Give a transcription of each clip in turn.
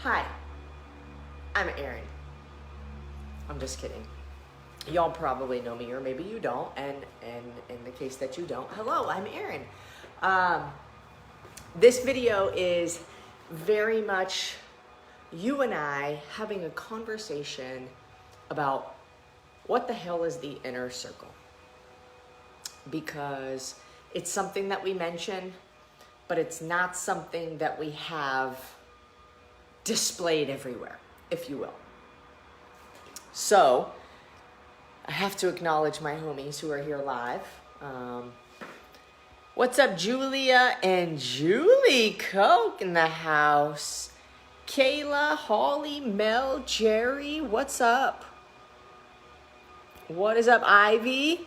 Hi, I'm Erin. I'm just kidding. Y'all probably know me, or maybe you don't, and in the case that you don't, hello, I'm Erin. This video is very much you and I having a conversation about what the hell is the inner circle. Because it's something that we mention, but it's not something that we have displayed everywhere, if you will. So, I have to acknowledge my homies who are here live. What's up, Julia and Julie Coke in the house? Kayla, Holly, Mel, Jerry, what's up? What is up, Ivy?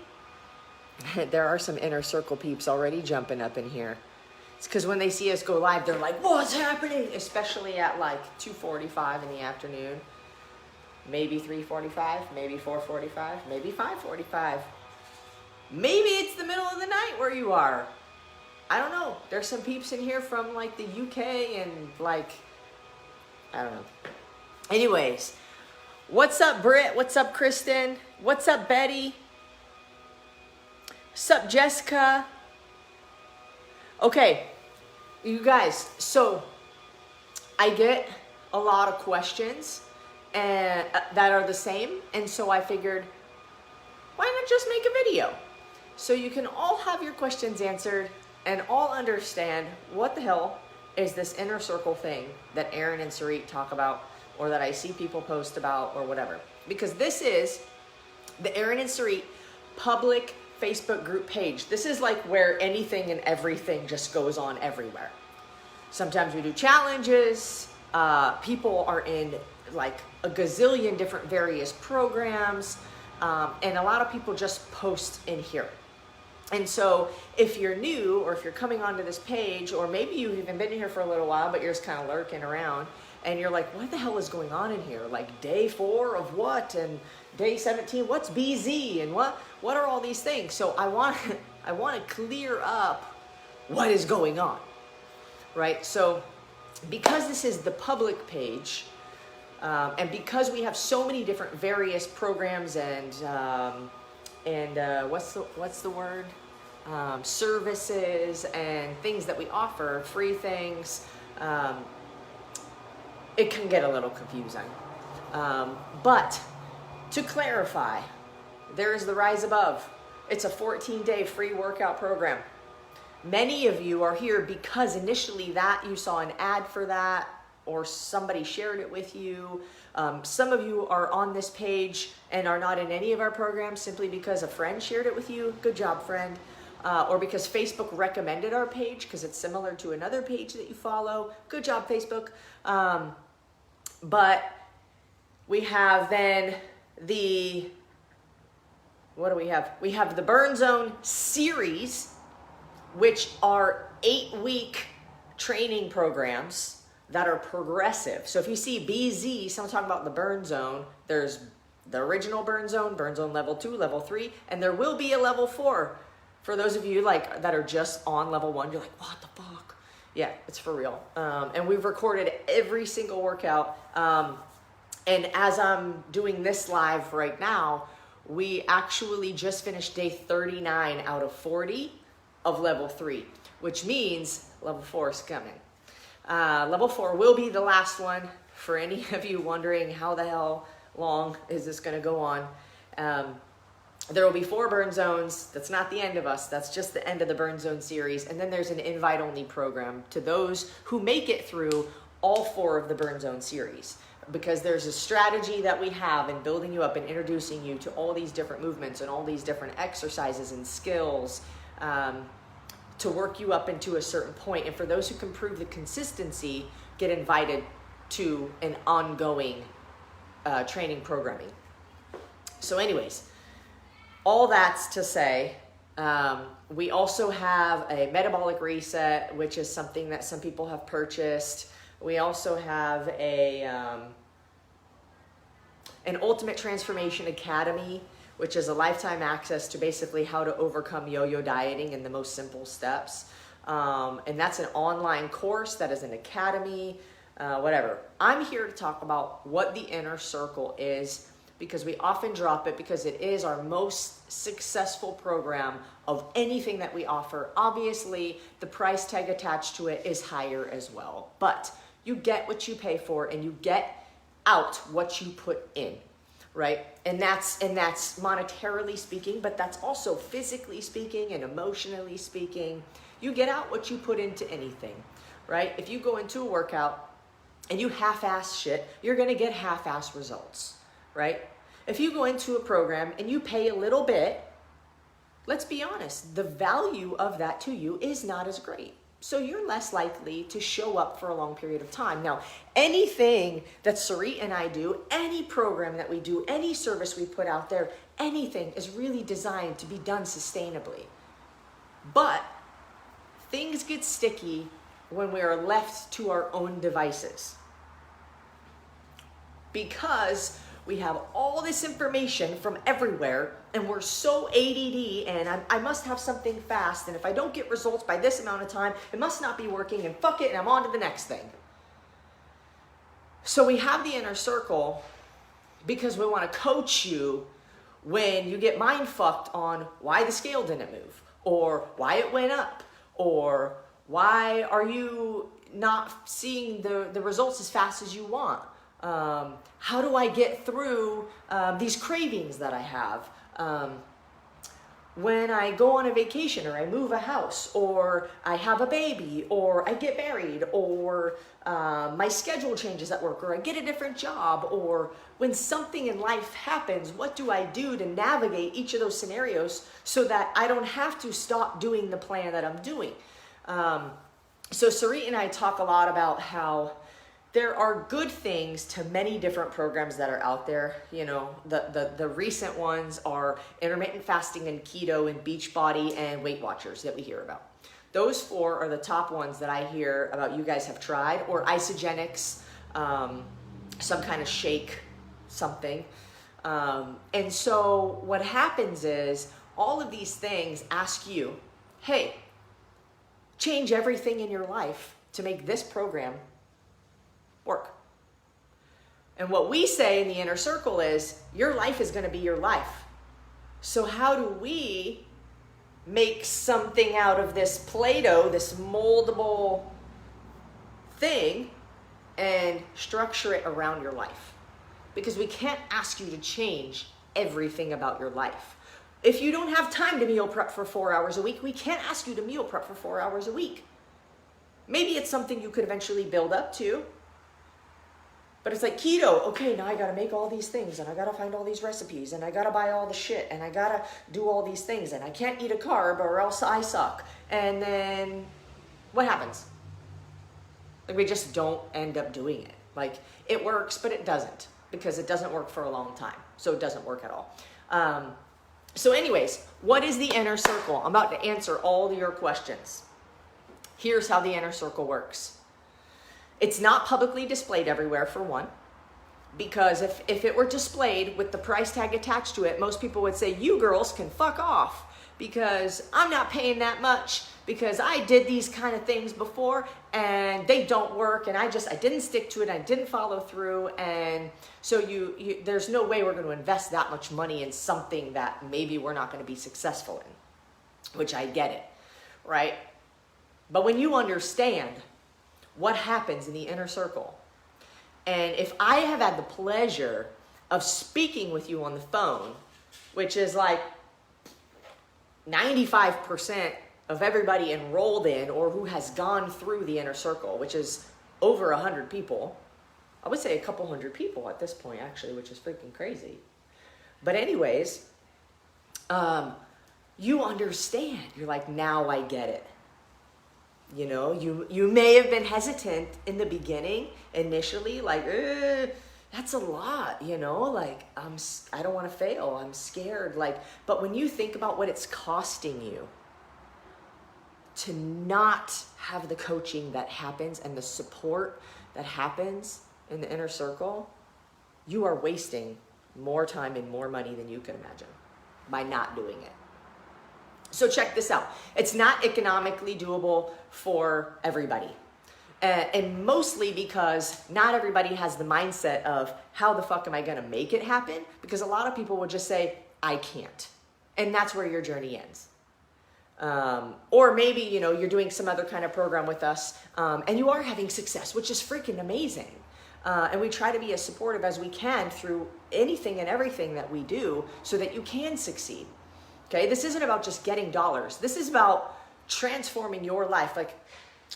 There are some inner circle peeps already jumping up in here. It's because when they see us go live, they're like, what's happening? Especially at like 2:45 in the afternoon. Maybe 3:45, maybe 4:45, maybe 5:45. Maybe it's the middle of the night where you are. I don't know. There's some peeps in here from like the UK and like, I don't know. Anyways, what's up, Britt? What's up, Kristen? What's up, Betty? What's up, Jessica? Okay, you guys, so I get a lot of questions and that are the same, and so I figured, why not just make a video? So you can all have your questions answered and all understand what the hell is this inner circle thing that Erin and Sarit talk about, or that I see people post about, or whatever. Because this is the Erin and Sarit public Facebook group page. This is like where anything and everything just goes on everywhere. Sometimes we do challenges. People are in like a gazillion different various programs. And a lot of people just post in here. And so if you're new, or if you're coming onto this page, or maybe you've even been here for a little while, but you're just kind of lurking around and you're like, what the hell is going on in here? Like day 4 of what? And day 17, what's BZ? And what are all these things? So I want to clear up what is going on, right? So because this is the public page, and because we have so many different various programs and what's the word? Services and things that we offer, free things, it can get a little confusing. But to clarify, there is the Rise Above. It's a 14-day free workout program. Many of you are here because initially that you saw an ad for that, or somebody shared it with you. Some of you are on this page and are not in any of our programs simply because a friend shared it with you. Good job, friend. Or because Facebook recommended our page because it's similar to another page that you follow. Good job, Facebook. But we have then what do we have? We have the Burn Zone series, which are 8-week training programs that are progressive. So if you see BZ, someone talking about the Burn Zone, there's the original Burn Zone level 2, level 3, and there will be a level 4. For those of you like that are just on level 1, you're like, what the fuck? Yeah, it's for real. And we've recorded every single workout. And as I'm doing this live right now, we actually just finished day 39 out of 40 of level 3, which means level 4 is coming. Level 4 will be the last one. For any of you wondering how the hell long is this going to go on, there will be 4 burn zones. That's not the end of us. That's just the end of the Burn Zone series. And then there's an invite-only program to those who make it through all 4 of the Burn Zone series. Because there's a strategy that we have in building you up and introducing you to all these different movements and all these different exercises and skills to work you up into a certain point. And for those who can prove the consistency, get invited to an ongoing training programming. So anyways, all that's to say, we also have a Metabolic Reset, which is something that some people have purchased. We also have an Ultimate Transformation Academy, which is a lifetime access to basically how to overcome yo-yo dieting in the most simple steps. And that's an online course that is an academy. whatever. I'm here to talk about what the inner circle is, because we often drop it because it is our most successful program of anything that we offer. Obviously, the price tag attached to it is higher as well, but you get what you pay for and you get out what you put in, right? And that's monetarily speaking, but that's also physically speaking and emotionally speaking. You get out what you put into anything, right? If you go into a workout and you half-ass shit, you're gonna get half-ass results, right? If you go into a program and you pay a little bit, let's be honest, the value of that to you is not as great. So you're less likely to show up for a long period of time. Now, anything that Sarit and I do, any program that we do, any service we put out there, anything is really designed to be done sustainably. But things get sticky when we are left to our own devices, because we have all this information from everywhere and we're so ADD and I must have something fast, and if I don't get results by this amount of time, it must not be working, and fuck it, and I'm on to the next thing. So we have the inner circle because we want to coach you when you get mind fucked on why the scale didn't move, or why it went up, or why are you not seeing the results as fast as you want. How do I get through these cravings that I have? When I go on a vacation, or I move a house, or I have a baby, or I get married, or my schedule changes at work, or I get a different job, or when something in life happens, what do I do to navigate each of those scenarios so that I don't have to stop doing the plan that I'm doing? So Sarit and I talk a lot about how there are good things to many different programs that are out there. You know, the recent ones are intermittent fasting and keto and Beachbody and Weight Watchers that we hear about. Those four are the top ones that I hear about you guys have tried, or isogenics, some kind of shake, something. And so what happens is all of these things ask you, hey, change everything in your life to make this program work. And what we say in the inner circle is, your life is going to be your life. So how do we make something out of this Play-Doh, this moldable thing, and structure it around your life? Because we can't ask you to change everything about your life. If you don't have time to meal prep for 4 hours a week, we can't ask you to meal prep for 4 hours a week. Maybe it's something you could eventually build up to. But it's like keto, okay, now I gotta make all these things, and I gotta find all these recipes, and I gotta buy all the shit, and I gotta do all these things, and I can't eat a carb or else I suck. And then what happens? Like, we just don't end up doing it. Like, it works, but it doesn't, because it doesn't work for a long time. So it doesn't work at all. So anyways, what is the inner circle? I'm about to answer all of your questions. Here's how the inner circle works. It's not publicly displayed everywhere, for one, because if it were displayed with the price tag attached to it, most people would say, you girls can fuck off, because I'm not paying that much, because I did these kind of things before and they don't work, and I didn't stick to it, I didn't follow through, and so there's no way we're going to invest that much money in something that maybe we're not going to be successful in, which I get it, right? But when you understand what happens in the inner circle, and if I have had the pleasure of speaking with you on the phone, which is like 95% of everybody enrolled in or who has gone through the inner circle, which is over 100 people. I would say a couple hundred people at this point, actually, which is freaking crazy. But anyways, you understand. You're like, now I get it. You know, you may have been hesitant in the beginning, initially, like, that's a lot, you know, like, I don't want to fail, I'm scared, like, but when you think about what it's costing you to not have the coaching that happens and the support that happens in the inner circle, you are wasting more time and more money than you can imagine by not doing it. So check this out. It's not economically doable for everybody. And mostly because not everybody has the mindset of how the fuck am I going to make it happen? Because a lot of people will just say, I can't. And that's where your journey ends. Or maybe, you're doing some other kind of program with us, and you are having success, which is freaking amazing. And we try to be as supportive as we can through anything and everything that we do so that you can succeed. Okay, this isn't about just getting dollars. This is about transforming your life. Like,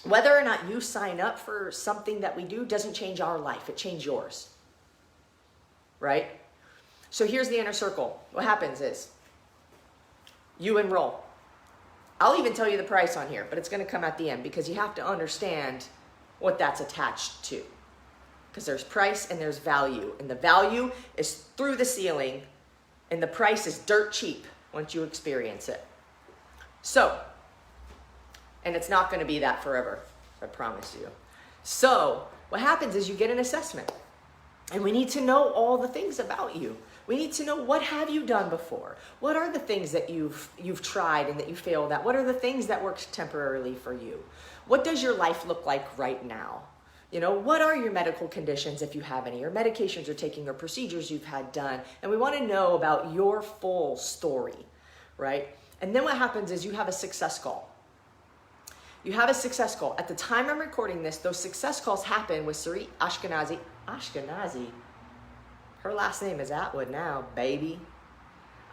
whether or not you sign up for something that we do doesn't change our life. It changes yours. Right? So here's the inner circle. What happens is you enroll. I'll even tell you the price on here, but it's going to come at the end because you have to understand what that's attached to. Because there's price and there's value. And the value is through the ceiling, and the price is dirt cheap once you experience it. So, and it's not going to be that forever, I promise you. So, what happens is you get an assessment. And we need to know all the things about you. We need to know, what have you done before? What are the things that you've tried and that you failed at? What are the things that worked temporarily for you? What does your life look like right now? What are your medical conditions, if you have any, or medications you're taking, or procedures you've had done? And we want to know about your full story, right? And then what happens is you have a success call. You have a success call. At the time I'm recording this, those success calls happen with Sarit Ashkenazi. Her last name is Atwood now, baby.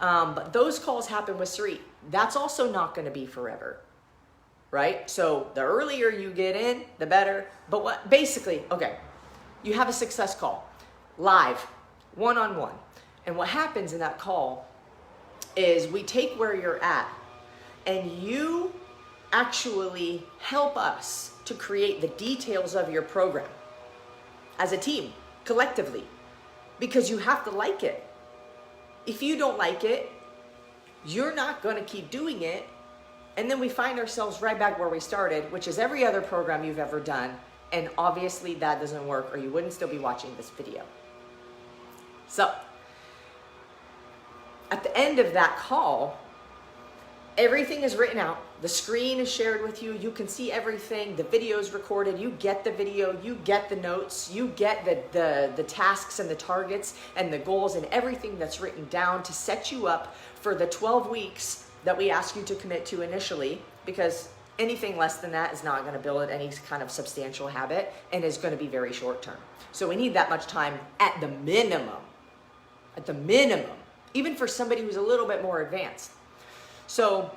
But those calls happen with Sarit. That's also not going to be forever. Right? So the earlier you get in, the better. But basically, okay, you have a success call, live, one-on-one. And what happens in that call is we take where you're at and you actually help us to create the details of your program as a team, collectively, because you have to like it. If you don't like it, you're not going to keep doing it. And then we find ourselves right back where we started, which is every other program you've ever done. And obviously that doesn't work, or you wouldn't still be watching this video. So at the end of that call, everything is written out. The screen is shared with you. You can see everything. The video is recorded. You get the video. You get the notes. You get the tasks and the targets and the goals and everything that's written down to set you up for the 12 weeks that we ask you to commit to initially, because anything less than that is not going to build any kind of substantial habit and is going to be very short term. So we need that much time at the minimum. At the minimum. Even for somebody who's a little bit more advanced. So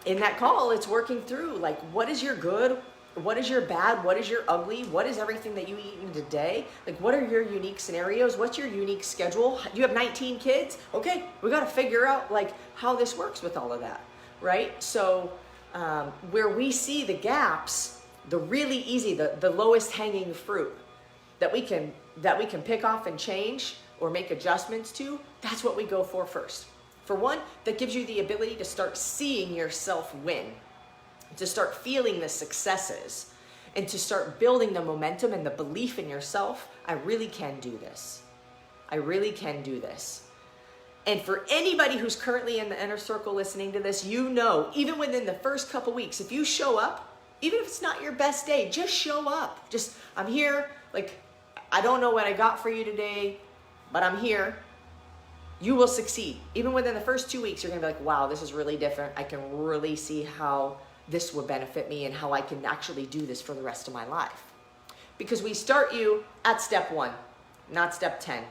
in that call, it's working through, like, what is your good? What is your bad? What is your ugly? What is everything that you eat in a day? Like, what are your unique scenarios? What's your unique schedule? You have 19 kids? Okay, we got to figure out, like, how this works with all of that, right? So where we see the gaps, the really easy, the lowest hanging fruit that we can pick off and change or make adjustments to, that's what we go for first. For one, that gives you the ability to start seeing yourself win, to start feeling the successes, and to start building the momentum and the belief in yourself. I really can do this. I really can do this. And for anybody who's currently in the inner circle listening to this, even within the first couple weeks, if you show up, even if it's not your best day, just show up. Just, I'm here. Like, I don't know what I got for you today, but I'm here. You will succeed. Even within the first 2 weeks, you're going to be like, wow, this is really different. I can really see how this would benefit me and how I can actually do this for the rest of my life. Because we start you at step 1, not step 10.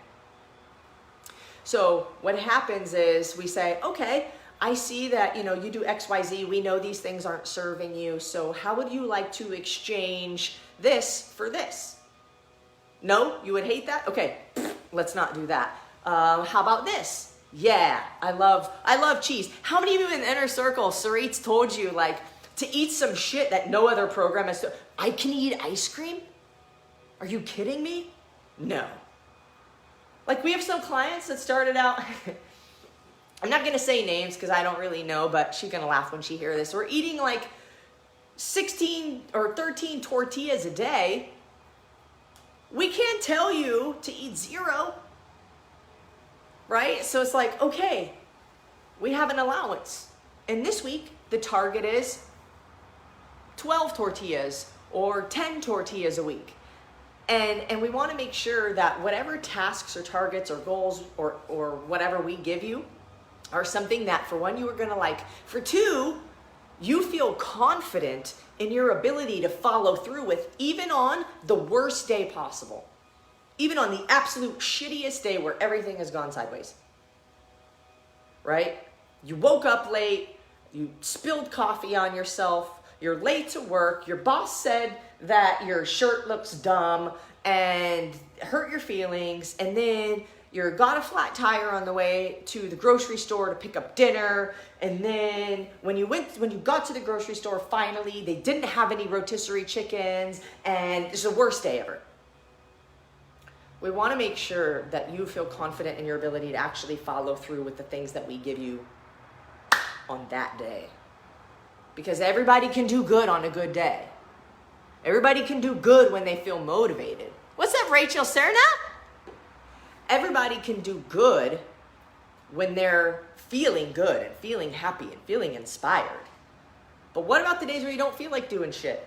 So what happens is we say, okay, I see that, you do X, Y, Z. We know these things aren't serving you. So how would you like to exchange this for this? No, you would hate that? Okay, let's not do that. How about this? Yeah, I love cheese. How many of you in the inner circle, Sarit's told you, like, to eat some shit that no other program has? I can eat ice cream? Are you kidding me? No. Like, we have some clients that started out, I'm not going to say names because I don't really know, but she's going to laugh when she hears this. We're eating like 16 or 13 tortillas a day. We can't tell you to eat 0. Right? So it's like, okay, we have an allowance. And this week, the target is 12 tortillas or 10 tortillas a week. And we want to make sure that whatever tasks or targets or goals or whatever we give you are something that, for one, you are going to like. For two, you feel confident in your ability to follow through with, even on the worst day possible. Even on the absolute shittiest day where everything has gone sideways. Right? You woke up late, you spilled coffee on yourself, you're late to work, your boss said that your shirt looks dumb and hurt your feelings, and then you got a flat tire on the way to the grocery store to pick up dinner, and then when you got to the grocery store, finally, they didn't have any rotisserie chickens, and it's the worst day ever. We want to make sure that you feel confident in your ability to actually follow through with the things that we give you on that day. Because everybody can do good on a good day. Everybody can do good when they feel motivated. What's up, Rachel Serna? Everybody can do good when they're feeling good and feeling happy and feeling inspired. But what about the days where you don't feel like doing shit?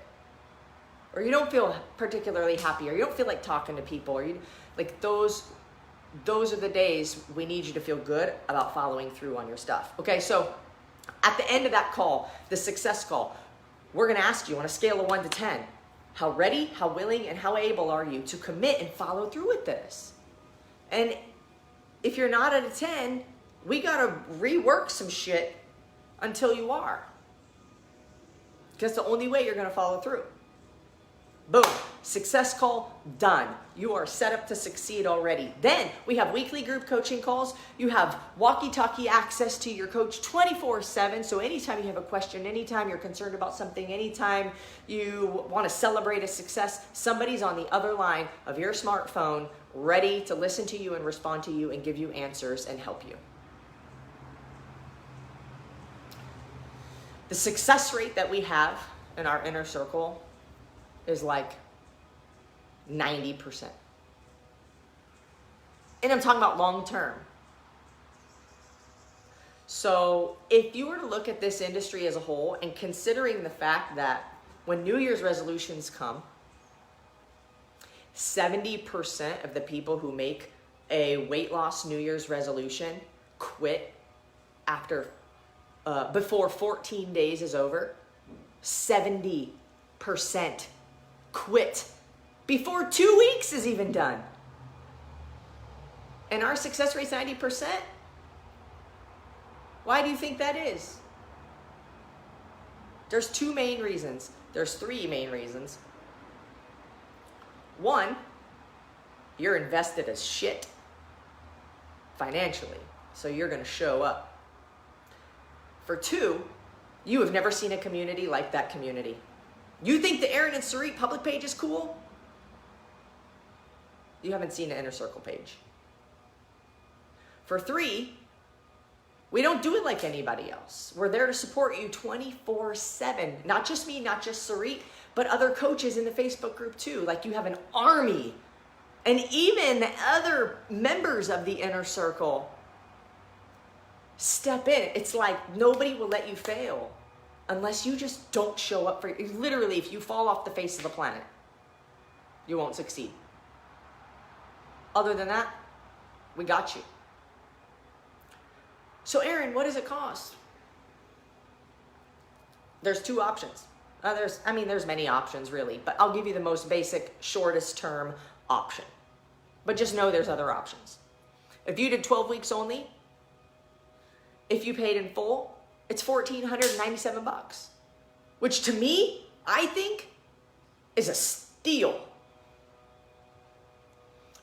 Or you don't feel particularly happy, or you don't feel like talking to people, or you like those are the days we need you to feel good about following through on your stuff. Okay, so at the end of that call, the success call, we're going to ask you on a scale of 1 to 10, how ready, how willing, and how able are you to commit and follow through with this? And if you're not at a 10, we got to rework some shit until you are. Because the only way you're going to follow through. Boom. Success call, done. You are set up to succeed already. Then we have weekly group coaching calls. You have walkie-talkie access to your coach 24/7. So anytime you have a question, anytime you're concerned about something, anytime you want to celebrate a success, somebody's on the other line of your smartphone ready to listen to you and respond to you and give you answers and help you. The success rate that we have in our inner circle is like 90%. And I'm talking about long term. So if you were to look at this industry as a whole, and considering the fact that when New Year's resolutions come, 70% of the people who make a weight loss New Year's resolution quit after before 14 days is over. 70% quit before 2 weeks is even done. And our success rate's 90%. Why do you think that is? There's two main reasons. There's three main reasons. One, you're invested as shit financially, so you're going to show up. For two, you have never seen a community like that community. You think the Erin and Sarit public page is cool? You haven't seen the inner circle page. For three, we don't do it like anybody else. We're there to support you 24/7. Not just me, not just Sarit, but other coaches in the Facebook group too. Like, you have an army. And even the other members of the inner circle step in. It's like nobody will let you fail unless you just don't show up for it. Literally, if you fall off the face of the planet, you won't succeed. Other than that, we got you. So Erin, what does it cost? There's two options. There's many options really, but I'll give you the most basic, shortest term option. But just know there's other options. If you did 12 weeks only, if you paid in full, it's $1,497, which to me, I think is a steal.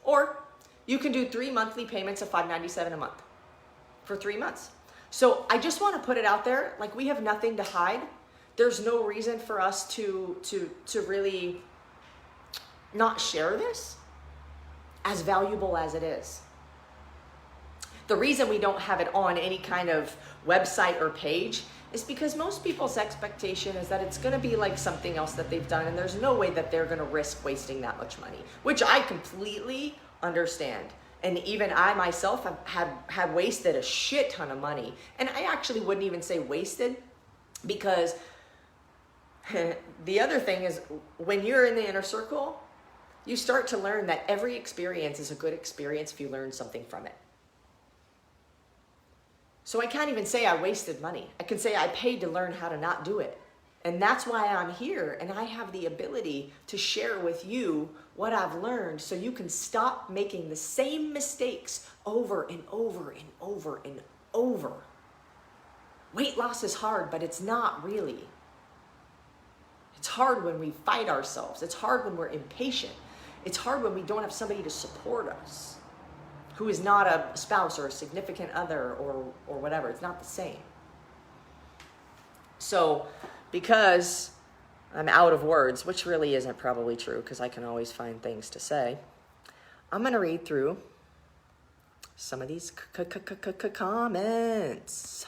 Or you can do 3 monthly payments of $597 a month for 3 months. So I just want to put it out there, like, we have nothing to hide. There's no reason for us to really not share this, as valuable as it is. The reason we don't have it on any kind of website or page is because most people's expectation is that it's going to be like something else that they've done, and there's no way that they're going to risk wasting that much money, which I completely understand. And even I myself have wasted a shit ton of money. And I actually wouldn't even say wasted, because The other thing is when you're in the inner circle, you start to learn that every experience is a good experience if you learn something from it. So I can't even say I wasted money. I can say I paid to learn how to not do it. And that's why I'm here, and I have the ability to share with you what I've learned so you can stop making the same mistakes over and over and over and over. Weight loss is hard, but it's not really. It's hard when we fight ourselves. It's hard when we're impatient. It's hard when we don't have somebody to support us, who is not a spouse or a significant other or whatever. It's not the same. So because I'm out of words, which really isn't probably true because I can always find things to say, I'm going to read through some of these comments.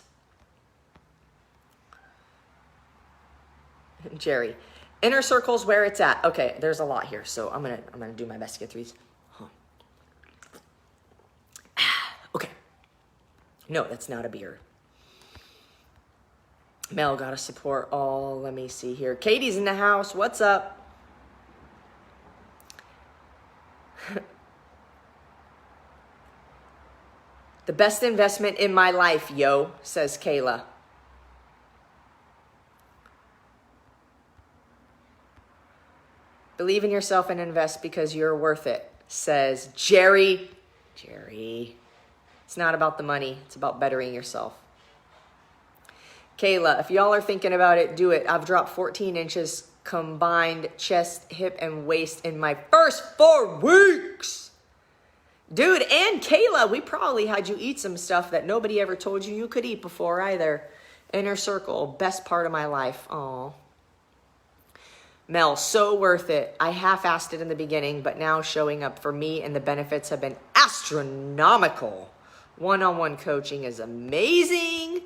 Jerry, inner circle's where it's at. Okay, there's a lot here, so I'm gonna do my best to get through these. Okay. No, that's not a beer. Mel, gotta support all. Let me see here. Katie's in the house. What's up? The best investment in my life, yo, says Kayla. Believe in yourself and invest because you're worth it, says Jerry. Jerry. It's not about the money. It's about bettering yourself. Kayla, if y'all are thinking about it, do it. I've dropped 14 inches combined chest, hip, and waist in my first 4 weeks. Dude, and Kayla, we probably had you eat some stuff that nobody ever told you could eat before either. Inner circle, best part of my life. Aw. Mel, so worth it. I half-assed it in the beginning, but now showing up for me and the benefits have been astronomical. One-on-one coaching is amazing.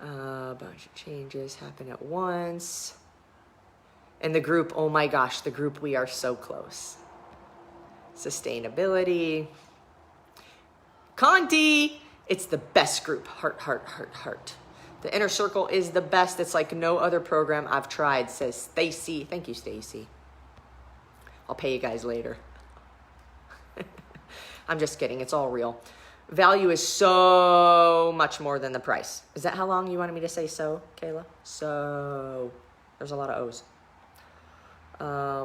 A bunch of changes happen at once. And the group, oh my gosh, the group, we are so close. Sustainability. Conti, it's the best group. Heart, heart, heart, heart. The inner circle is the best. It's like no other program I've tried, says Stacy. Thank you, Stacy. I'll pay you guys later. I'm just kidding. It's all real. Value is so much more than the price. Is that how long you wanted me to say so, Kayla? So, there's a lot of O's.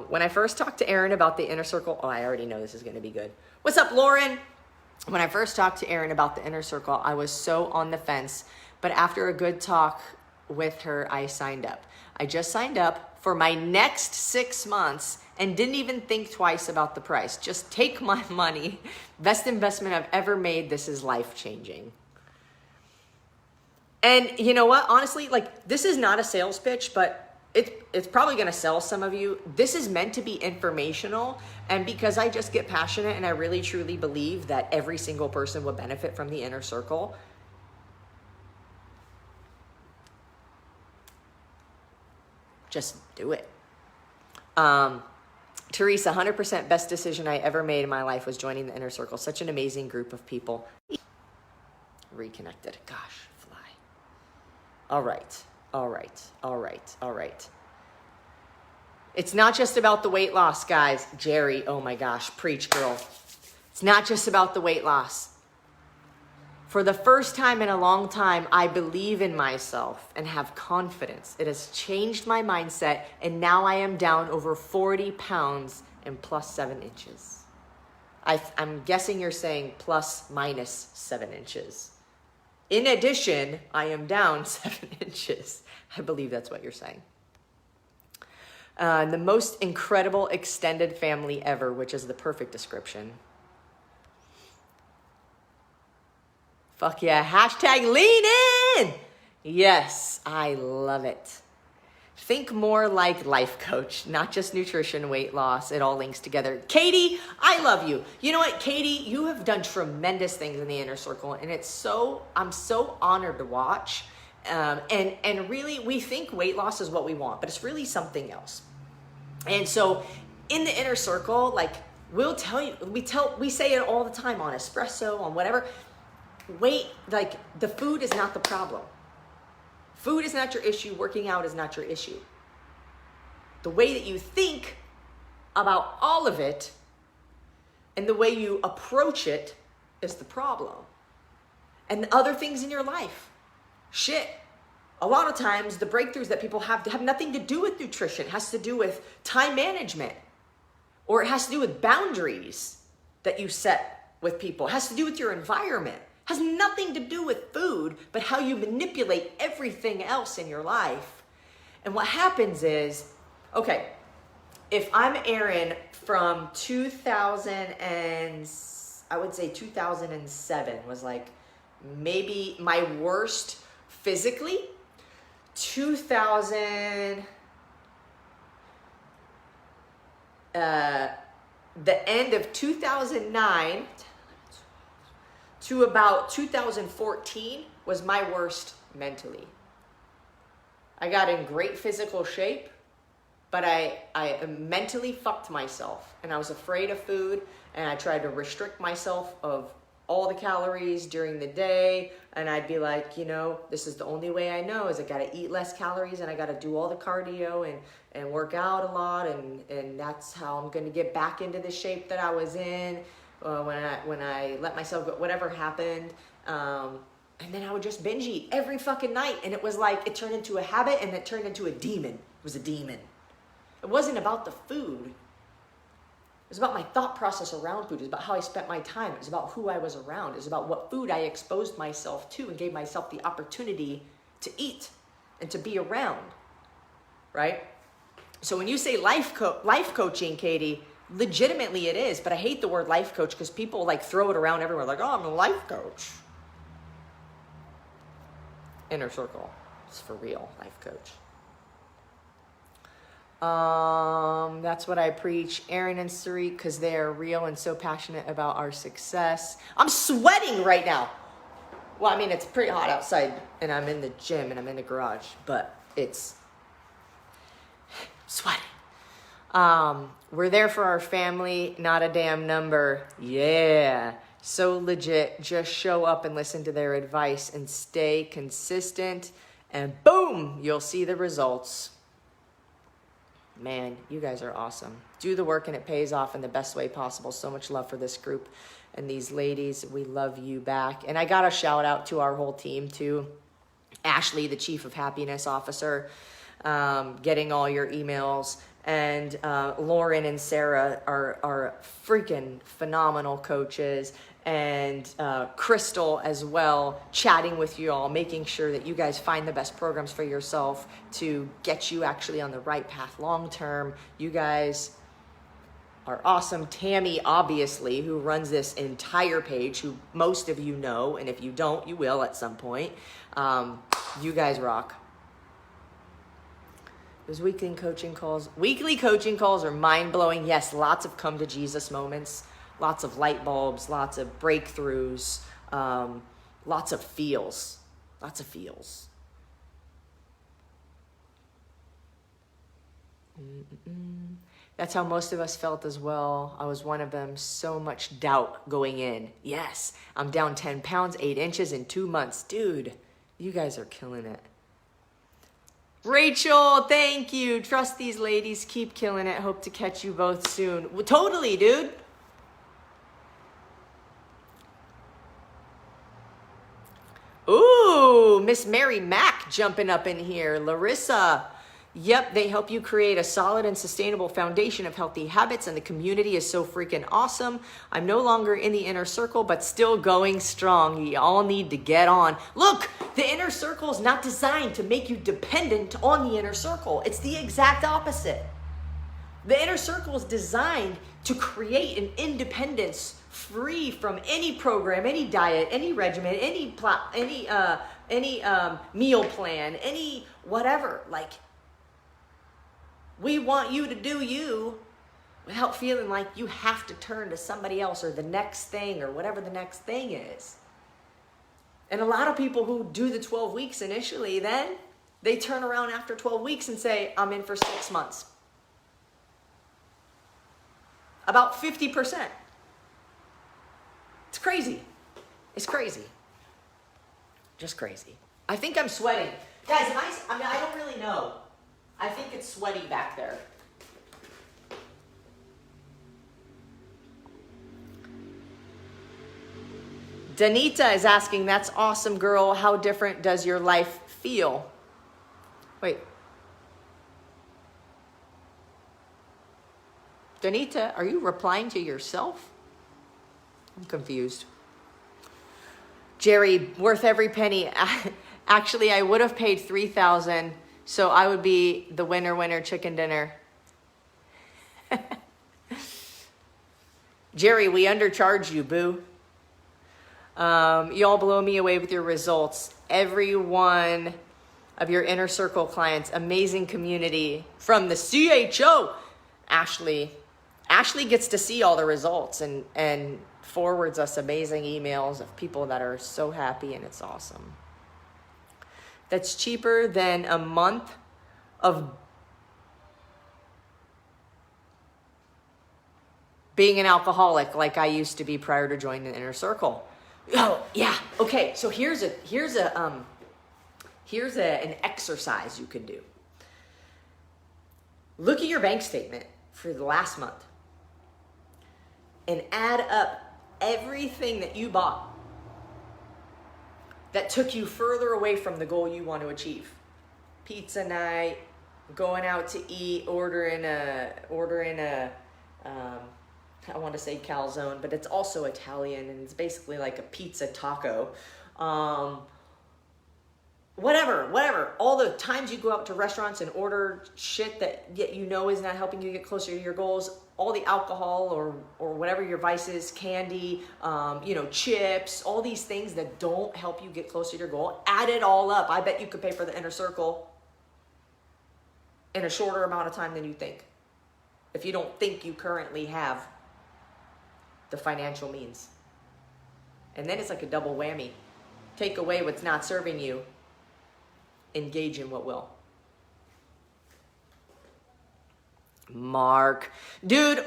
When I first talked to Erin about the inner circle, I already know this is going to be good. What's up, Lauren? When I first talked to Erin about the inner circle, I was so on the fence. But after a good talk with her, I signed up. I just signed up for my next 6 months and didn't even think twice about the price. Just take my money. Best investment I've ever made. This is life-changing. And you know what? Honestly, like, this is not a sales pitch, but it's probably going to sell some of you. This is meant to be informational. And because I just get passionate and I really truly believe that every single person will benefit from the inner circle, just do it. Teresa, 100% best decision I ever made in my life was joining the inner circle. Such an amazing group of people. Reconnected. Gosh, fly. All right. All right. All right. All right. It's not just about the weight loss, guys. Jerry, oh my gosh, preach, girl. It's not just about the weight loss. For the first time in a long time, I believe in myself and have confidence. It has changed my mindset, and now I am down over 40 pounds and plus 7 inches. I'm guessing you're saying plus minus 7 inches. In addition, I am down 7 inches. I believe that's what you're saying. The most incredible extended family ever, which is the perfect description. Fuck yeah. Hashtag lean in. Yes, I love it. Think more like life coach, not just nutrition, weight loss. It all links together. Katie, I love you. You know what, Katie? You have done tremendous things in the inner circle, and I'm so honored to watch. And really, we think weight loss is what we want, but it's really something else. And so in the inner circle, like, we'll tell you, we say it all the time on espresso, on whatever. Weight, like, the food is not the problem. Food is not your issue. Working out is not your issue. The way that you think about all of it and the way you approach it is the problem. And other things in your life. Shit. A lot of times the breakthroughs that people have nothing to do with nutrition. It has to do with time management. Or it has to do with boundaries that you set with people. It has to do with your environment. It has nothing to do with food, but how you manipulate everything else in your life. And what happens is, okay, if I'm Erin from 2007 was like maybe my worst physically. 2000, the end of 2009 to about 2014 was my worst mentally. I got in great physical shape, but I mentally fucked myself, and I was afraid of food, and I tried to restrict myself of all the calories during the day, and I'd be like, you know, this is the only way I know is I gotta eat less calories, and I gotta do all the cardio and work out a lot, and that's how I'm gonna get back into the shape that I was in when I let myself go, whatever happened. And then I would just binge eat every fucking night, and it was like, it turned into a habit, and it turned into a demon. It was a demon. It wasn't about the food. It was about my thought process around food. It was about how I spent my time. It was about who I was around. It was about what food I exposed myself to and gave myself the opportunity to eat and to be around, right? So when you say life coaching, Katie, legitimately it is, but I hate the word life coach because people like throw it around everywhere like, oh, I'm a life coach. Inner circle. It's for real, life coach. That's what I preach. Erin and Sarit, because they are real and so passionate about our success. I'm sweating right now. Well, I mean, it's pretty hot outside, and I'm in the gym, and I'm in the garage, but it's sweating. We're there for our family, not a damn number. Yeah. So legit. Just show up and listen to their advice and stay consistent, and boom, you'll see the results. Man, you guys are awesome. Do the work and it pays off in the best way possible. So much love for this group and these ladies. We love you back. And I got a shout out to our whole team too. Ashley, the Chief of Happiness Officer, getting all your emails. And Lauren and Sarah are freaking phenomenal coaches. And Crystal as well, chatting with you all, making sure that you guys find the best programs for yourself to get you actually on the right path long term. You guys are awesome. Tammy, obviously, who runs this entire page, who most of you know, and if you don't, you will at some point. You guys rock. Those weekly coaching calls are mind-blowing. Yes, lots of come to Jesus moments. Lots of light bulbs, lots of breakthroughs, lots of feels. Lots of feels. That's how most of us felt as well. I was one of them. So much doubt going in. Yes, I'm down 10 pounds, 8 inches in 2 months. Dude, you guys are killing it. Rachel, thank you. Trust these ladies. Keep killing it. Hope to catch you both soon. Well, totally, dude. Ooh, Miss Mary Mack jumping up in here. Larissa, yep, they help you create a solid and sustainable foundation of healthy habits, and the community is so freaking awesome. I'm no longer in the inner circle, but still going strong. You all need to get on. Look, the inner circle is not designed to make you dependent on the inner circle. It's the exact opposite. The inner circle is designed to create an independence free from any program, any diet, any regimen, any meal plan, any whatever. Like, we want you to do you without feeling like you have to turn to somebody else or the next thing or whatever the next thing is. And a lot of people who do the 12 weeks initially, then they turn around after 12 weeks and say, I'm in for 6 months. About 50%. It's crazy. It's crazy. Just crazy. I think I'm sweating. Guys, I don't really know. I think it's sweaty back there. Danita is asking, that's awesome, girl. How different does your life feel? Wait. Danita, are you replying to yourself? I'm confused. Jerry, worth every penny. Actually, I would have paid $3,000, so I would be the winner chicken dinner. Jerry, we undercharged you, boo. Y'all blow me away with your results. Every one of your inner circle clients, amazing community from the CHO. Ashley gets to see all the results and forwards us amazing emails of people that are so happy, and it's awesome. That's cheaper than a month of being an alcoholic like I used to be prior to joining the inner circle. Oh, yeah. Okay. So here's an exercise you can do. Look at your bank statement for the last month and add up everything that you bought that took you further away from the goal you want to achieve. Pizza night, going out to eat, ordering a I want to say calzone, but it's also Italian, and it's basically like a pizza taco. Whatever. All the times you go out to restaurants and order shit that yet you know is not helping you get closer to your goals, all the alcohol or whatever your vice is, candy, chips, all these things that don't help you get closer to your goal, add it all up. I bet you could pay for the inner circle in a shorter amount of time than you think, if you don't think you currently have the financial means. And then it's like a double whammy. Take away what's not serving you, engage in what will. Mark, you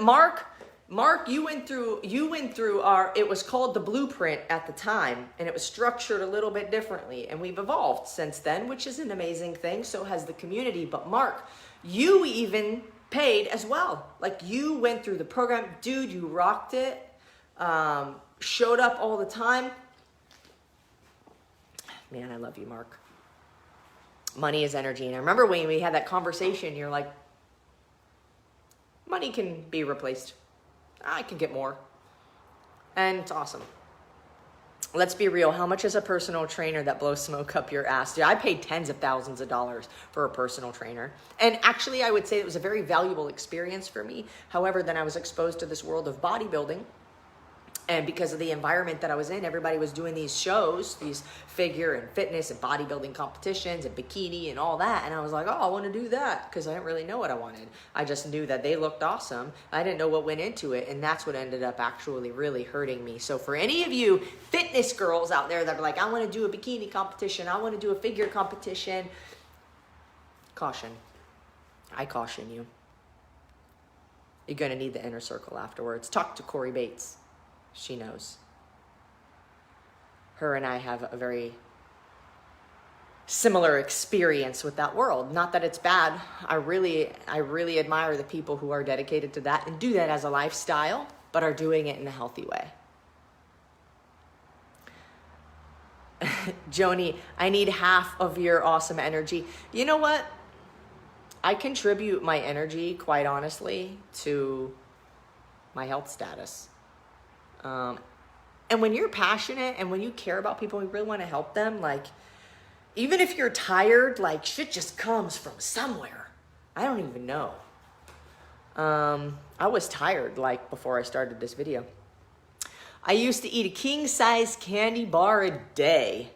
went through our, it was called the blueprint at the time, and it was structured a little bit differently, and we've evolved since then, which is an amazing thing. So has the community. But Mark, you even paid as well. Like, you went through the program, dude. You rocked it. Showed up all the time. Man, I love you, Mark. Money is energy. And I remember when we had that conversation, you're like, money can be replaced. I can get more. And it's awesome. Let's be real. How much is a personal trainer that blows smoke up your ass? Dude, I paid tens of thousands of dollars for a personal trainer. And actually, I would say it was a very valuable experience for me. However, then I was exposed to this world of bodybuilding. And because of the environment that I was in, everybody was doing these shows, these figure and fitness and bodybuilding competitions and bikini and all that. And I was like, oh, I want to do that, because I didn't really know what I wanted. I just knew that they looked awesome. I didn't know what went into it. And that's what ended up actually really hurting me. So for any of you fitness girls out there that are like, I want to do a bikini competition, I want to do a figure competition, caution. I caution you. You're going to need the inner circle afterwards. Talk to Corey Bates. She knows. Her and I have a very similar experience with that world. Not that it's bad. I really admire the people who are dedicated to that and do that as a lifestyle, but are doing it in a healthy way. Joni, I need half of your awesome energy. You know what? I contribute my energy, quite honestly, to my health status. And when you're passionate and when you care about people and you really want to help them, like, even if you're tired, like, shit just comes from somewhere. I don't even know. I was tired, like, before I started this video. I used to eat a king-size candy bar a day.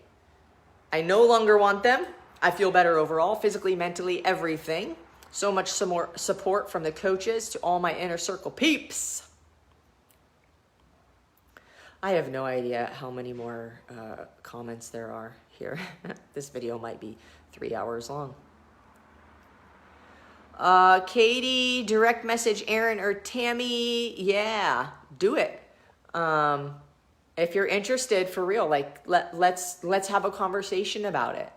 I no longer want them. I feel better overall, physically, mentally, everything. So much support from the coaches to all my inner circle peeps. I have no idea how many more comments there are here. This video might be 3 hours long. Katie, direct message Erin or Tammy. Yeah, do it. If you're interested, for real, like, let's have a conversation about it.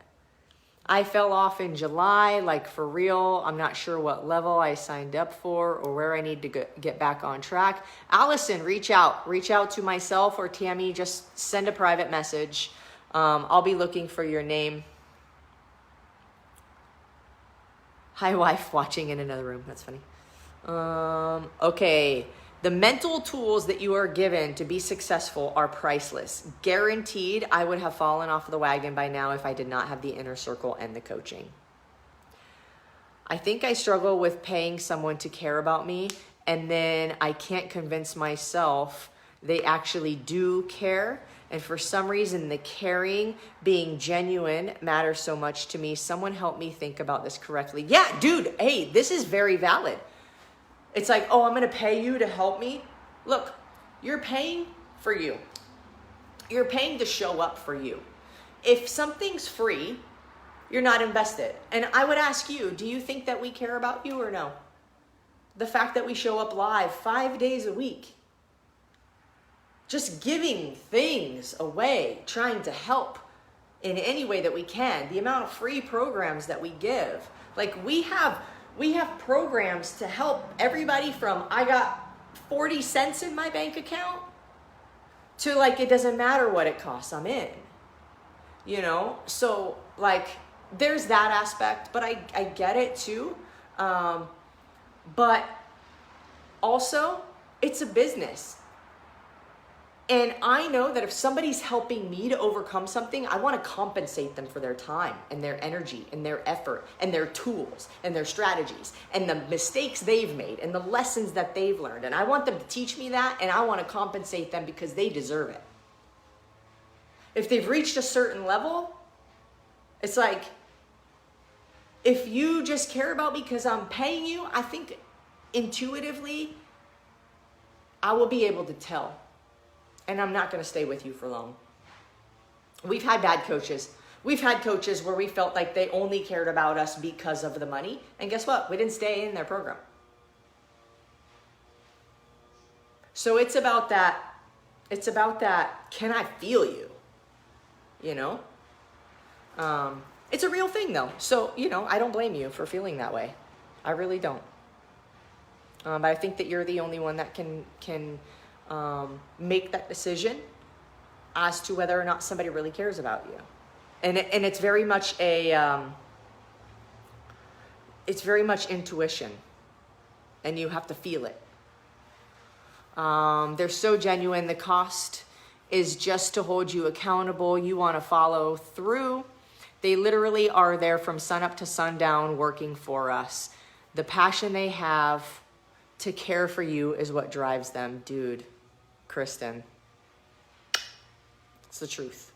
I fell off in July, like for real. I'm not sure what level I signed up for or where I need to get back on track. Allison, reach out. Reach out to myself or Tammy. Just send a private message. I'll be looking for your name. Hi, wife, watching in another room. That's funny. Okay. The mental tools that you are given to be successful are priceless. Guaranteed, I would have fallen off the wagon by now if I did not have the inner circle and the coaching. I think I struggle with paying someone to care about me, and then I can't convince myself they actually do care. And for some reason, the caring, being genuine, matters so much to me. Someone help me think about this correctly. Yeah, dude, hey, this is very valid. It's like, oh, I'm going to pay you to help me. Look, you're paying for you. You're paying to show up for you. If something's free, you're not invested. And I would ask you, do you think that we care about you or no? The fact that we show up live 5 days a week, just giving things away, trying to help in any way that we can. The amount of free programs that we give. Like we have programs to help everybody from I got 40 cents in my bank account to like it doesn't matter what it costs, I'm in. You know? So like there's that aspect, but I get it too. But also it's a business. And I know that if somebody's helping me to overcome something, I want to compensate them for their time and their energy and their effort and their tools and their strategies and the mistakes they've made and the lessons that they've learned. And I want them to teach me that, and I want to compensate them because they deserve it. If they've reached a certain level, it's like, if you just care about me because I'm paying you, I think intuitively, I will be able to tell. And I'm not going to stay with you for long. We've had bad coaches. We've had coaches where we felt like they only cared about us because of the money. And guess what? We didn't stay in their program. So it's about that. It's about that. Can I feel you? You know? It's a real thing though. So, you know, I don't blame you for feeling that way. I really don't. But I think that you're the only one that can make that decision as to whether or not somebody really cares about you. And it's very much it's very much intuition, and you have to feel it. They're so genuine. The cost is just to hold you accountable. You want to follow through. They literally are there from sunup to sundown working for us. The passion they have to care for you is what drives them, dude. Kristen, it's the truth.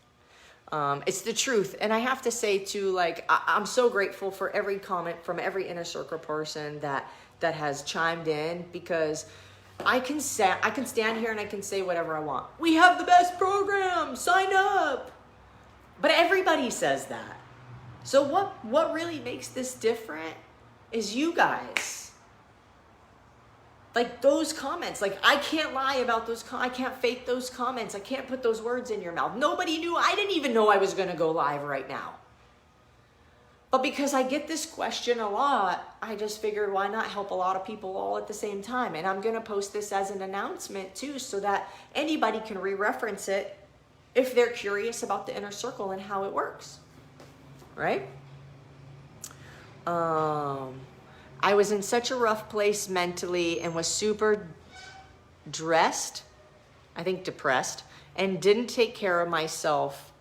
It's the truth. And I have to say too, like, I'm so grateful for every comment from every inner circle person that has chimed in, because I can stand here and I can say whatever I want. We have the best program, sign up. But everybody says that. So what really makes this different is you guys. Like those comments, like I can't lie about those, I can't fake those comments. I can't put those words in your mouth. Nobody knew, I didn't even know I was going to go live right now. But because I get this question a lot, I just figured why not help a lot of people all at the same time. And I'm going to post this as an announcement too, so that anybody can re-reference it if they're curious about the inner circle and how it works. Right? I was in such a rough place mentally and was super depressed, and didn't take care of myself.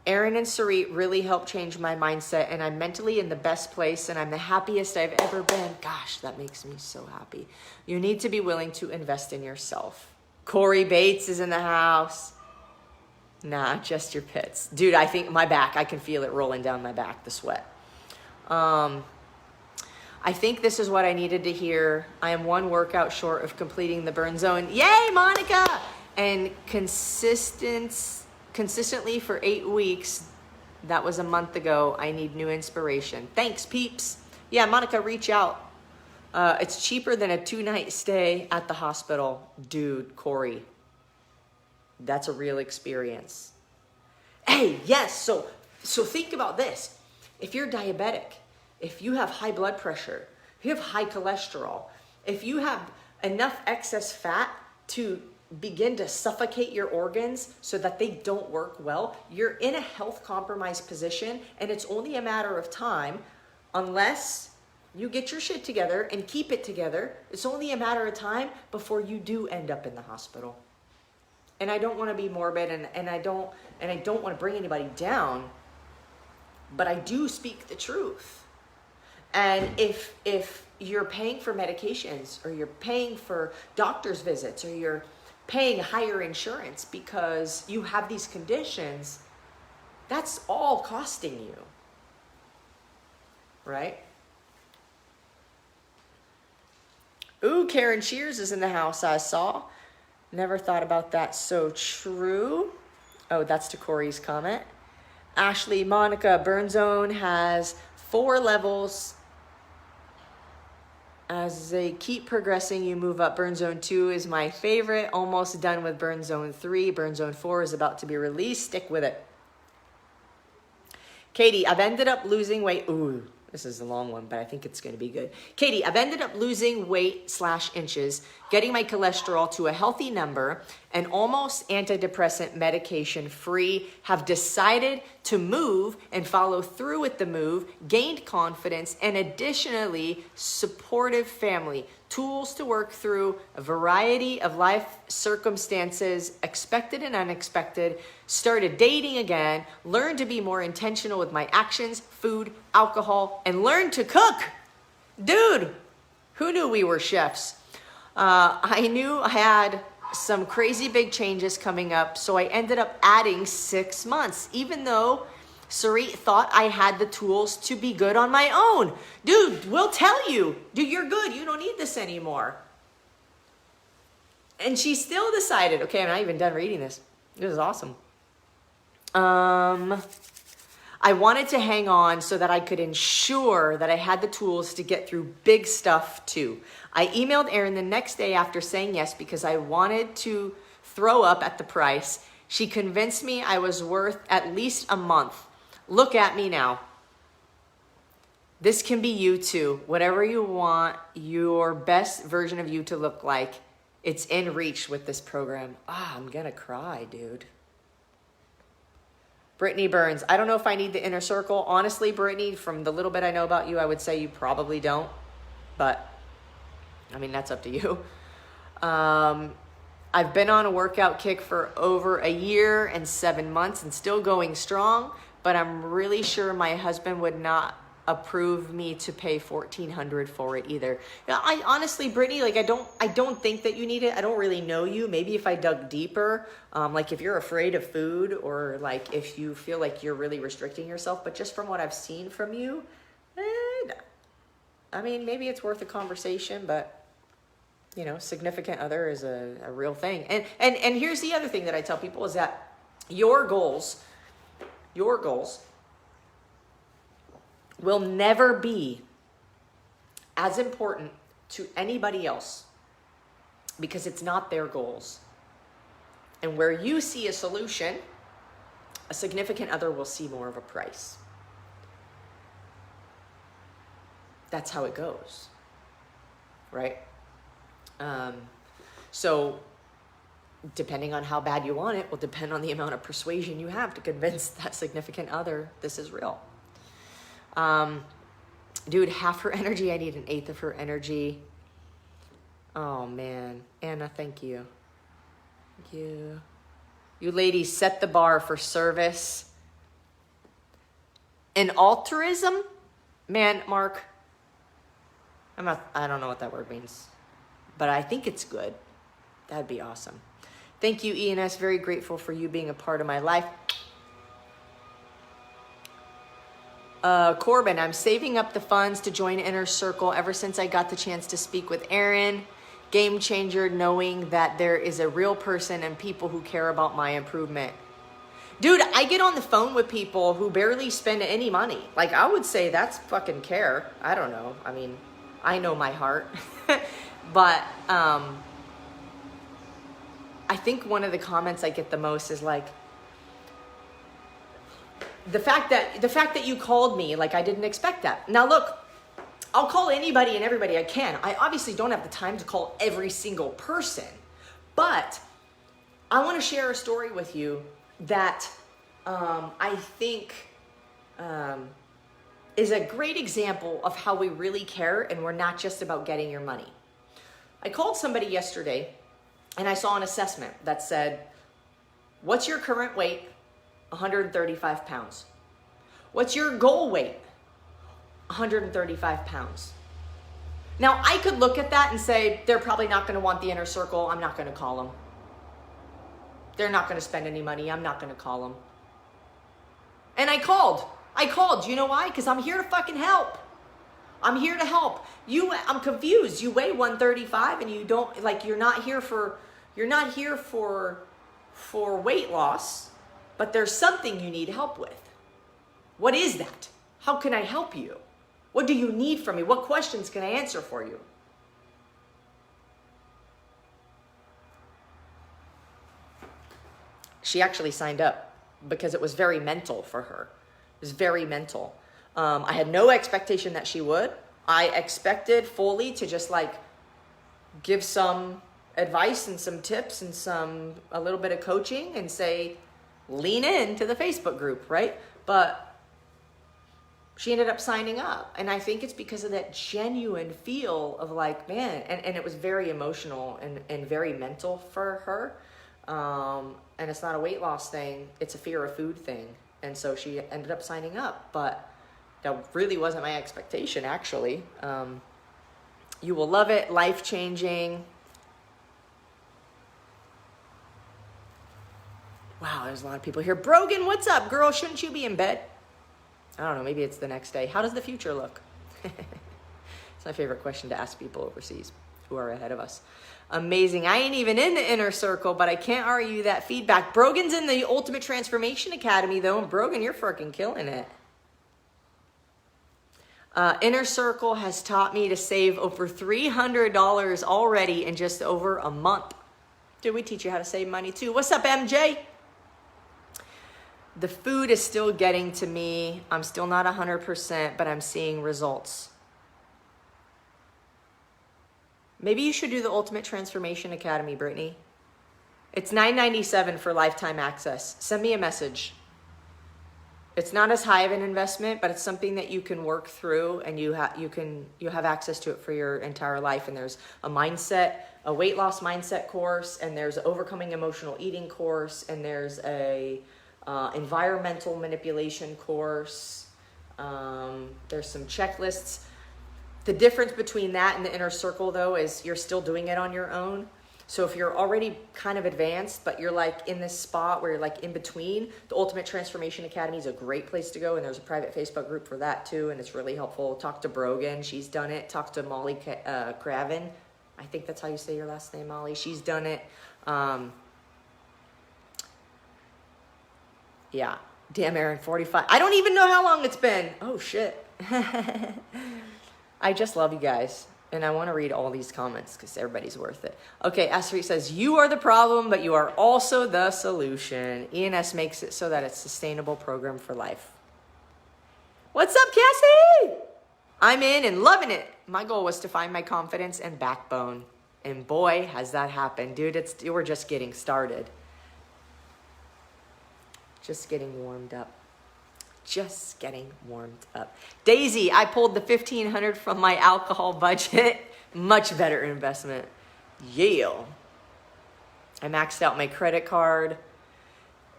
Erin and Sarit really helped change my mindset, and I'm mentally in the best place, and I'm the happiest I've ever been. Gosh, that makes me so happy. You need to be willing to invest in yourself. Corey Bates is in the house. Nah, just your pits. Dude, I think my back, I can feel it rolling down my back, the sweat. I think this is what I needed to hear. I am one workout short of completing the burn zone. Yay, Monica! And consistently for 8 weeks. That was a month ago. I need new inspiration. Thanks, peeps. Yeah, Monica, reach out. It's cheaper than a 2-night stay at the hospital. Dude, Corey, that's a real experience. Hey, yes, so think about this. If you're diabetic, if you have high blood pressure, if you have high cholesterol, if you have enough excess fat to begin to suffocate your organs so that they don't work well, you're in a health compromised position, and it's only a matter of time, unless you get your shit together and keep it together, it's only a matter of time before you do end up in the hospital. And I don't want to be morbid, and I don't want to bring anybody down, but I do speak the truth. And if you're paying for medications, or you're paying for doctor's visits, or you're paying higher insurance because you have these conditions, that's all costing you, right? Ooh, Karen Shears is in the house, I saw. Never thought about that. So true. Oh, that's to Corey's comment. Ashley, Monica, Burn Zone has 4 levels. As they keep progressing, you move up. Burn Zone 2 is my favorite. Almost done with Burn Zone 3. Burn Zone 4 is about to be released. Stick with it. Katie, I've ended up losing weight. Ooh, this is a long one, but I think it's going to be good. Katie, I've ended up losing weight/inches, getting my cholesterol to a healthy number, and almost antidepressant medication free. Have decided to move and follow through with the move, gained confidence, and additionally, supportive family. Tools to work through a variety of life circumstances, expected and unexpected. Started dating again, learned to be more intentional with my actions, food, alcohol, and learned to cook. Dude, who knew we were chefs? I knew I had some crazy big changes coming up, so I ended up adding 6 months, even though Sarit thought I had the tools to be good on my own. Dude, we'll tell you, dude, you're good. You don't need this anymore. And she still decided, okay, I'm not even done reading this. This is awesome. I wanted to hang on so that I could ensure that I had the tools to get through big stuff too. I emailed Erin the next day after saying yes because I wanted to throw up at the price. She convinced me I was worth at least a month. Look at me now. This can be you too. Whatever you want your best version of you to look like, it's in reach with this program. I'm gonna cry, dude. Brittany Burns, I don't know if I need the inner circle. Honestly, Brittany, from the little bit I know about you, I would say you probably don't. But, I mean, that's up to you. I've been on a workout kick for over a year and 7 months and still going strong, but I'm really sure my husband would not approve me to pay $1,400 for it either. I honestly, Brittany, like I don't think that you need it. I don't really know you. Maybe if I dug deeper, like if you're afraid of food, or like if you feel like you're really restricting yourself, but just from what I've seen from you, I mean, maybe it's worth a conversation, but you know, significant other is a real thing. And here's the other thing that I tell people is that your goals will never be as important to anybody else because it's not their goals. And where you see a solution, a significant other will see more of a price. That's how it goes, right? So depending on how bad you want it will depend on the amount of persuasion you have to convince that significant other this is real. Dude, half her energy, I need an eighth of her energy. Oh man, Anna, thank you. Thank you. You ladies set the bar for service. And altruism? Man, Mark, I don't know what that word means, but I think it's good. That'd be awesome. Thank you, ENS. Very grateful for you being a part of my life. Corbin, I'm saving up the funds to join Inner Circle ever since I got the chance to speak with Erin. Game changer knowing that there is a real person and people who care about my improvement. Dude, I get on the phone with people who barely spend any money. Like, I would say that's fucking care. I don't know. I mean, I know my heart. But I think one of the comments I get the most is like, the fact that you called me, like, I didn't expect that. Now look, I'll call anybody and everybody I can. I obviously don't have the time to call every single person, but I want to share a story with you that I think is a great example of how we really care and we're not just about getting your money. I called somebody yesterday and I saw an assessment that said, what's your current weight? 135 pounds. What's your goal weight? 135 pounds. Now, I could look at that and say, they're probably not going to want the inner circle. I'm not going to call them. They're not going to spend any money. I'm not going to call them. And I called. You know why? Because I'm here to fucking help. I'm here to help. I'm confused. You weigh 135 and you don't, like, you're not here for weight loss, but there's something you need help with. What is that? How can I help you? What do you need from me? What questions can I answer for you? She actually signed up because it was very mental for her. It was very mental. I had no expectation that she would. I expected fully to just like give some advice and some tips and a little bit of coaching and say, lean into the Facebook group, right? But she ended up signing up. And I think it's because of that genuine feel of like, man, and it was very emotional and very mental for her. And it's not a weight loss thing. It's a fear of food thing. And so she ended up signing up, but that really wasn't my expectation, actually. You will love it. Life-changing. Wow, there's a lot of people here. Brogan, what's up, girl? Shouldn't you be in bed? I don't know. Maybe it's the next day. How does the future look? It's my favorite question to ask people overseas who are ahead of us. Amazing. I ain't even in the inner circle, but I can't argue that feedback. Brogan's in the Ultimate Transformation Academy, though, and Brogan, you're freaking killing it. Inner Circle has taught me to save over $300 already in just over a month. Did we teach you how to save money, too? What's up, MJ? The food is still getting to me. I'm still not 100%, but I'm seeing results. Maybe you should do the Ultimate Transformation Academy, Brittany. It's $9.97 for lifetime access. Send me a message. It's not as high of an investment, but it's something that you can work through and you have access to it for your entire life. And there's a weight loss mindset course, and there's an overcoming emotional eating course, and there's a environmental manipulation course. There's some checklists. The difference between that and the Inner Circle, though, is you're still doing it on your own. So if you're already kind of advanced, but you're like in this spot where you're like in between, the Ultimate Transformation Academy is a great place to go. And there's a private Facebook group for that too. And it's really helpful. Talk to Brogan. She's done it. Talk to Molly Craven. I think that's how you say your last name, Molly. She's done it. Yeah. Damn, Erin, 45. I don't even know how long it's been. Oh, shit. I just love you guys. And I want to read all these comments because everybody's worth it. Okay, Asri says, you are the problem, but you are also the solution. ENS makes it so that it's a sustainable program for life. What's up, Cassie? I'm in and loving it. My goal was to find my confidence and backbone. And boy, has that happened. Dude, we're just getting started. Just getting warmed up. Just getting warmed up. Daisy, I pulled the $1,500 from my alcohol budget. Much better investment. Yeah. I maxed out my credit card.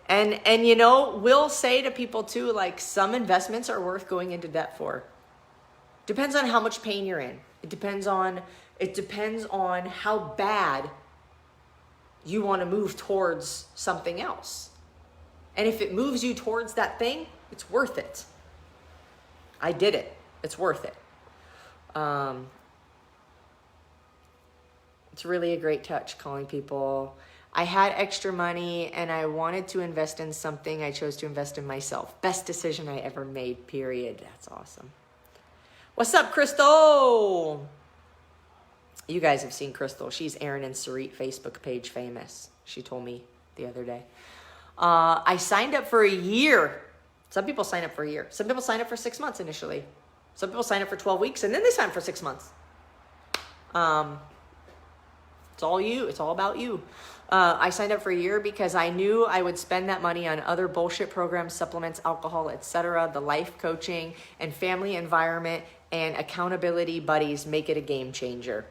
And you know, we'll say to people too, like, some investments are worth going into debt for. Depends on how much pain you're in. It depends on how bad you want to move towards something else. And if it moves you towards that thing, it's worth it. I did it. It's worth it. It's really a great touch calling people. I had extra money and I wanted to invest in something. I chose to invest in myself. Best decision I ever made, period. That's awesome. What's up, Crystal? You guys have seen Crystal. She's Erin Sarit Facebook page famous. She told me the other day. I signed up for a year Some people sign up for a year. Some people sign up for 6 months initially. Some people sign up for 12 weeks and then they sign up for 6 months. It's all you. It's all about you. I signed up for a year because I knew I would spend that money on other bullshit programs, supplements, alcohol, etc. The life coaching and family environment and accountability buddies make it a game changer.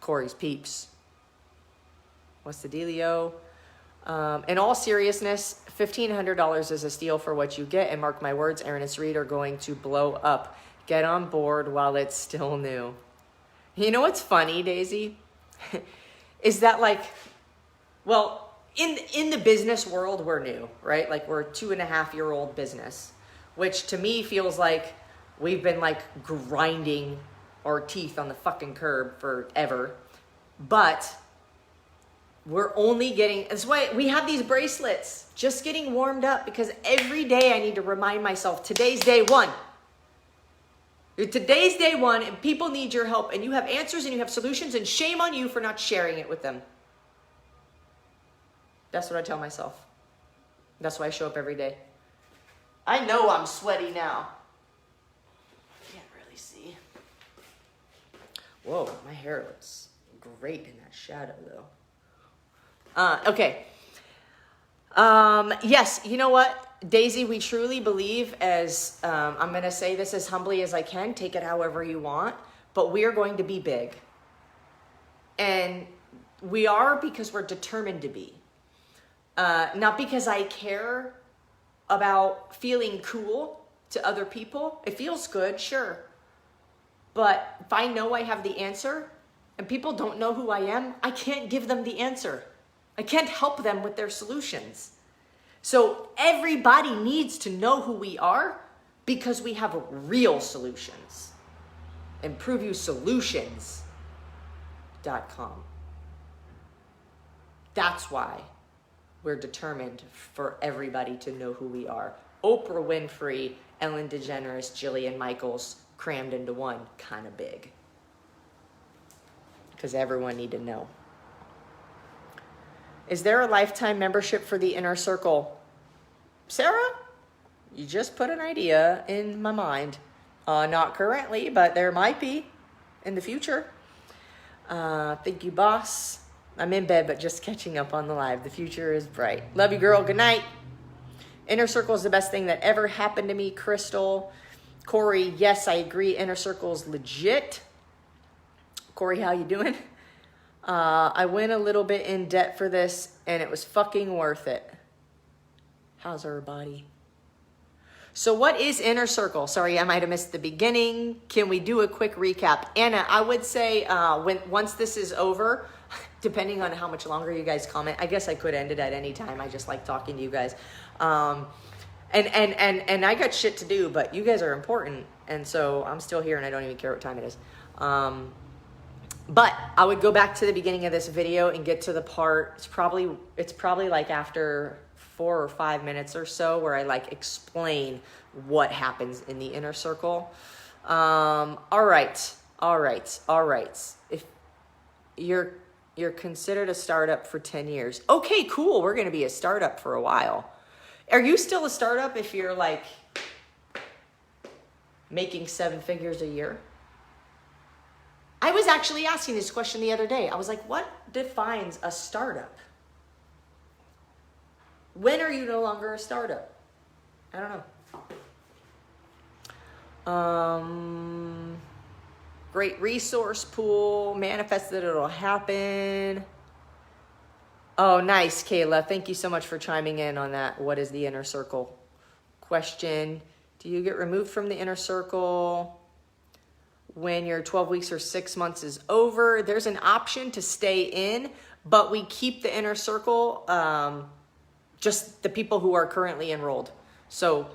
Corey's peeps. What's the dealio? In all seriousness, $1,500 is a steal for what you get. And mark my words, Erin and Sarit are going to blow up. Get on board while it's still new. You know what's funny, Daisy? Is that like, well, in the business world, we're new, right? Like we're a 2.5-year-old business, which to me feels like we've been like grinding our teeth on the fucking curb forever. But we're only getting, that's why we have these bracelets, just getting warmed up, because every day I need to remind myself, today's day one. Today's day one, and people need your help, and you have answers and you have solutions, and shame on you for not sharing it with them. That's what I tell myself. That's why I show up every day. I know I'm sweaty now. Can't really see. Whoa, my hair looks great in that shadow though. Okay. Yes, you know what? Daisy, we truly believe, as I'm going to say this as humbly as I can, take it however you want, but we are going to be big. And we are because we're determined to be. Not because I care about feeling cool to other people. It feels good, sure. But if I know I have the answer and people don't know who I am, I can't give them the answer. I can't help them with their solutions. So everybody needs to know who we are because we have real solutions. ImproveYouSolutions.com. That's why we're determined for everybody to know who we are. Oprah Winfrey, Ellen DeGeneres, Jillian Michaels crammed into one, kind of big. Because everyone need to know. Is there a lifetime membership for the Inner Circle? Sarah, you just put an idea in my mind. Not currently, but there might be in the future. Thank you, boss. I'm in bed, but just catching up on the live. The future is bright. Love you, girl. Good night. Inner Circle is the best thing that ever happened to me, Crystal. Corey, yes, I agree. Inner Circle is legit. Corey, how you doing? I went a little bit in debt for this, and it was fucking worth it. How's everybody? So what is Inner Circle? Sorry, I might have missed the beginning. Can we do a quick recap? Anna, I would say once this is over, depending on how much longer you guys comment, I guess I could end it at any time. I just like talking to you guys. And I got shit to do, but you guys are important. And so I'm still here and I don't even care what time it is. But I would go back to the beginning of this video and get to the part, it's probably like after 4 or 5 minutes or so where I like explain what happens in the Inner Circle. All right. If you're considered a startup for 10 years. Okay, cool. We're going to be a startup for a while. Are you still a startup if you're like making 7 figures a year? I was actually asking this question the other day. I was like, what defines a startup? When are you no longer a startup? I don't know. Great resource pool. Manifest that it'll happen. Oh, nice, Kayla. Thank you so much for chiming in on that. What is the Inner Circle question? Do you get removed from the Inner Circle when your 12 weeks or 6 months is over? There's an option to stay in, but we keep the Inner Circle, just the people who are currently enrolled. So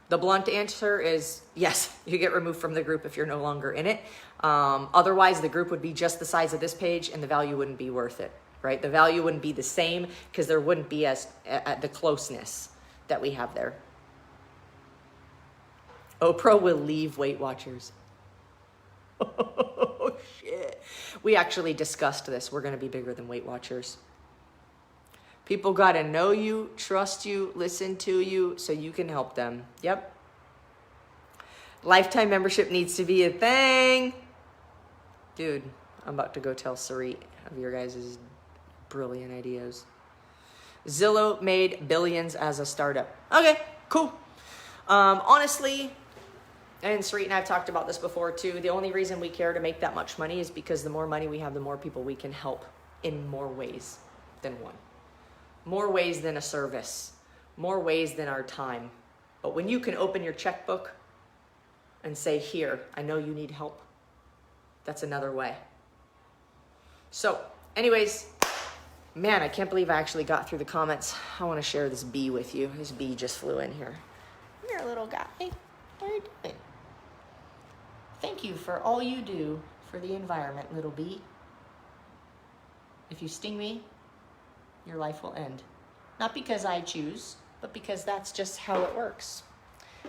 the blunt answer is yes, you get removed from the group if you're no longer in it. Otherwise, the group would be just the size of this page and the value wouldn't be worth it, right? The value wouldn't be the same because there wouldn't be the closeness that we have there. Oprah will leave Weight Watchers. Oh, shit. We actually discussed this. We're going to be bigger than Weight Watchers. People got to know you, trust you, listen to you so you can help them. Yep. Lifetime membership needs to be a thing. Dude, I'm about to go tell Sarit of your guys' brilliant ideas. Zillow made billions as a startup. Okay, cool. Honestly, and Sarit and I have talked about this before too, the only reason we care to make that much money is because the more money we have, the more people we can help in more ways than one. More ways than a service. More ways than our time. But when you can open your checkbook and say, here, I know you need help, that's another way. So, anyways, man, I can't believe I actually got through the comments. I want to share this bee with you. This bee just flew in here. Come here, little guy. How are you doing? Thank you for all you do for the environment, little bee. If you sting me, your life will end. Not because I choose, but because that's just how it works.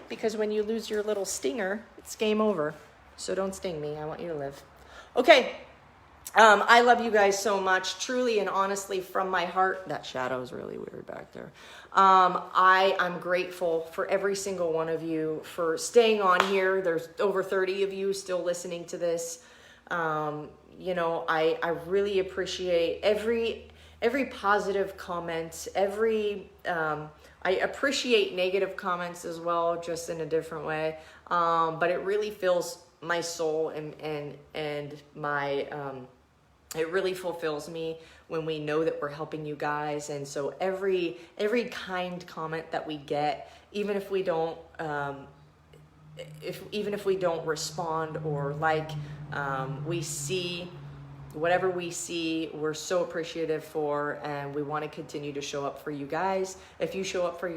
Because when you lose your little stinger, it's game over. So don't sting me. I want you to live. Okay. I love you guys so much, truly and honestly, from my heart. That shadow is really weird back there. I'm grateful for every single one of you for staying on here. There's over 30 of you still listening to this. You know, I really appreciate every positive comment, I appreciate negative comments as well, just in a different way. But it really fills my soul and my, it really fulfills me when we know that we're helping you guys. And so every kind comment that we get, even if we don't, even if we don't respond or like, we see whatever we see, we're so appreciative for, and we want to continue to show up for you guys. If you show up for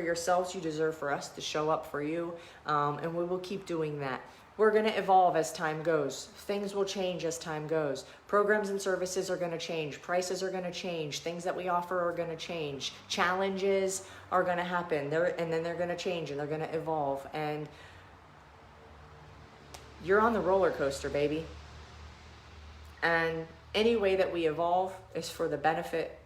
yourselves, you deserve for us to show up for you, and we will keep doing that. We're going to evolve as time goes. Things will change as time goes. Programs and services are going to change. Prices are going to change. Things that we offer are going to change. Challenges are going to happen. And then they're going to change and they're going to evolve. And you're on the roller coaster, baby. And any way that we evolve is for the benefit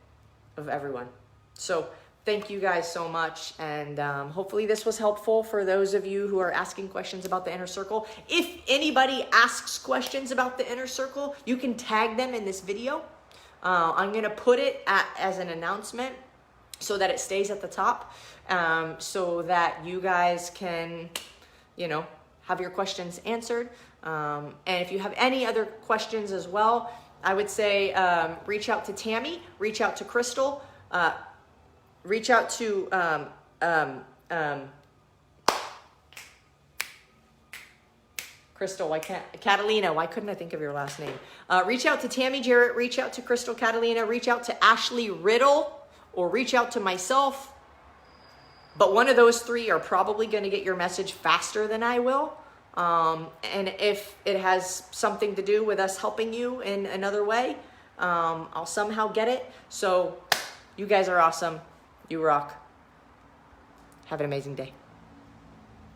of everyone. So thank you guys so much. And hopefully this was helpful for those of you who are asking questions about the inner circle. If anybody asks questions about the inner circle, you can tag them in this video. I'm going to put it as an announcement so that it stays at the top, so that you guys can, you know, have your questions answered. And if you have any other questions as well, I would say reach out to Tammy, reach out to Crystal, reach out to Crystal, Catalina, why couldn't I think of your last name? Reach out to Tammy Jarrett, reach out to Crystal Catalina, reach out to Ashley Riddle, or reach out to myself. But one of those three are probably going to get your message faster than I will. And if it has something to do with us helping you in another way, I'll somehow get it. So you guys are awesome. You rock. Have an amazing day.